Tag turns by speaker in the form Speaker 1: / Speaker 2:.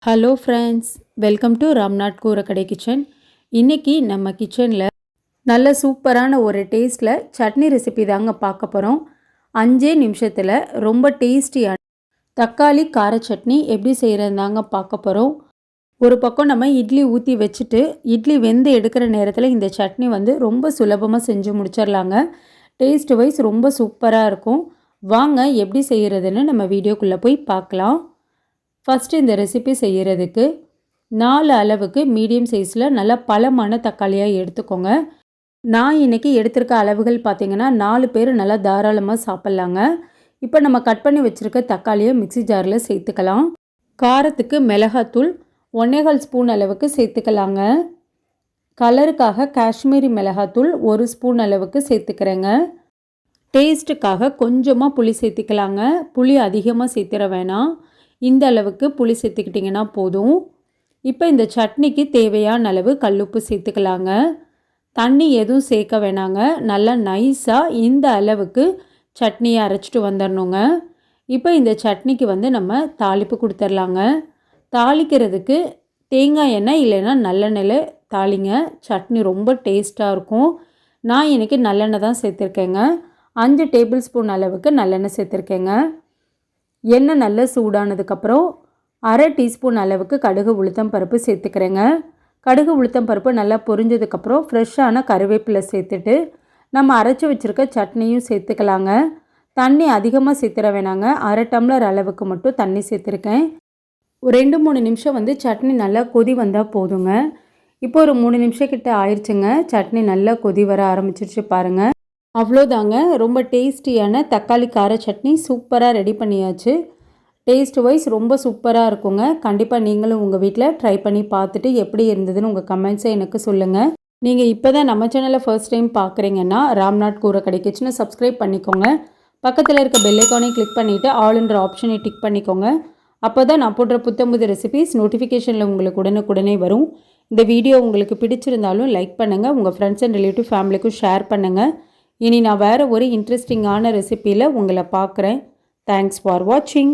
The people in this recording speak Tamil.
Speaker 1: Hello friends, welcome to Ramnath கூரக்கடை kitchen. இன்றைக்கி நம்ம கிச்சனில் நல்ல சூப்பரான ஒரு டேஸ்ட்டில் சட்னி ரெசிபி தாங்க பார்க்க போகிறோம். 5 நிமிஷத்தில் ரொம்ப டேஸ்டியான தக்காளி கார சட்னி எப்படி செய்கிறது தாங்க பார்க்க போகிறோம். ஒரு பக்கம் நம்ம இட்லி ஊற்றி வச்சுட்டு இட்லி வெந்து எடுக்கிற நேரத்தில் இந்த சட்னி ரொம்ப சுலபமாக செஞ்சு முடிச்சிடலாங்க. டேஸ்ட் வைஸ் ரொம்ப சூப்பராக இருக்கும். வாங்க எப்படி செய்கிறதுன்னு நம்ம வீடியோக்குள்ளே போய் பார்க்கலாம். ஃபஸ்ட்டு இந்த ரெசிபி செய்கிறதுக்கு 4 அளவுக்கு மீடியம் சைஸில் நல்லா பழமான தக்காளியாக எடுத்துக்கோங்க. நான் இன்றைக்கி எடுத்திருக்க அளவுகள் பார்த்திங்கன்னா 4 பேர் நல்லா தாராளமாக சாப்பிட்லாங்க. இப்போ நம்ம கட் பண்ணி வச்சுருக்க தக்காளியை மிக்ஸி ஜாரில் சேர்த்துக்கலாம். காரத்துக்கு மிளகாத்தூள் 1.25 ஸ்பூன் அளவுக்கு சேர்த்துக்கலாங்க. கலருக்காக காஷ்மீரி மிளகாத்தூள் 1 ஸ்பூன் அளவுக்கு சேர்த்துக்கிறேங்க. டேஸ்ட்டுக்காக கொஞ்சமாக புளி சேர்த்துக்கலாங்க. புளி அதிகமாக சேர்த்துற வேணாம், இந்த அளவுக்கு புளி சேர்த்துக்கிட்டிங்கன்னா போதும். இப்போ இந்த சட்னிக்கு தேவையான அளவு கல்லுப்பு சேர்த்துக்கலாங்க. தண்ணி எதுவும் சேர்க்க வேணாங்க. நல்லா நைஸாக இந்த அளவுக்கு சட்னியை அரைச்சிட்டு வந்துடணுங்க. இப்போ இந்த சட்னிக்கு நம்ம தாளிப்பு கொடுத்துர்லாங்க. தாளிக்கிறதுக்கு தேங்காய் எண்ணெய் இல்லைன்னா நல்லெண்ணெயில் தாளிங்க. சட்னி ரொம்ப டேஸ்ட்டாக இருக்கும். நான் இன்றைக்கி நல்லெண்ணெய் தான் சேர்த்துருக்கேங்க. 5 டேபிள் ஸ்பூன் அளவுக்கு நல்லெண்ணெய் சேர்த்துருக்கேங்க. எண்ணெய் நல்லா சூடானதுக்கப்புறம் 1/2 டீஸ்பூன் அளவுக்கு கடுகு உளுத்தம் பருப்பு சேர்த்துக்கிறேங்க. கடுகு உளுத்தம் பருப்பு நல்லா பொரிஞ்சதுக்கப்புறம் ஃப்ரெஷ்ஷான கருவேப்பிலை சேர்த்துட்டு நம்ம அரைச்சி வச்சுருக்க சட்னியும் சேர்த்துக்கலாங்க. தண்ணி அதிகமாக சேர்த்துற வேணாங்க. 1/2 டம்ளர் அளவுக்கு மட்டும் தண்ணி சேர்த்துருக்கேன். ஒரு 2-3 நிமிஷம் சட்னி நல்லா கொதி வந்தால் போதுங்க. இப்போ ஒரு 3 நிமிஷம் கிட்ட ஆயிடுச்சுங்க. சட்னி நல்லா கொதி வர ஆரம்பிச்சிருச்சு பாருங்கள். அவ்வளோதாங்க, ரொம்ப டேஸ்டியான தக்காளி கார சட்னி சூப்பராக ரெடி பண்ணியாச்சு. டேஸ்ட் வைஸ் ரொம்ப சூப்பராக இருக்குங்க. கண்டிப்பாக நீங்களும் உங்கள் வீட்டில் ட்ரை பண்ணி பார்த்துட்டு எப்படி இருந்ததுன்னு உங்கள் கமெண்ட்ஸை எனக்கு சொல்லுங்கள். நீங்கள் இப்போ தான் நம்ம சேனலை ஃபர்ஸ்ட் டைம் பார்க்குறீங்கன்னா ராம்நாத் கூரக்கடை கிச்சனை சப்ஸ்கிரைப் பண்ணிக்கோங்க. பக்கத்தில் இருக்க பெல் ஐக்கானையும் கிளிக் பண்ணிவிட்டு ஆல்ன்ற ஆப்ஷனை டிக் பண்ணிக்கோங்க. அப்போ தான் நான் போடுற புத்தம்புது ரெசிபிஸ் நோட்டிஃபிகேஷனில் உங்களுக்கு உடனுக்குடனே வரும். இந்த வீடியோ உங்களுக்கு பிடிச்சிருந்தாலும் லைக் பண்ணுங்கள். உங்கள் ஃப்ரெண்ட்ஸ் அண்ட் ரிலேட்டிவ் ஃபேமிலிக்கும் ஷேர் பண்ணுங்கள். இனி நான் வேறு ஒரு இன்ட்ரெஸ்டிங்கான ரெசிப்பியில் உங்களை பார்க்குறேன். தேங்க்ஸ் ஃபார் வாட்சிங்.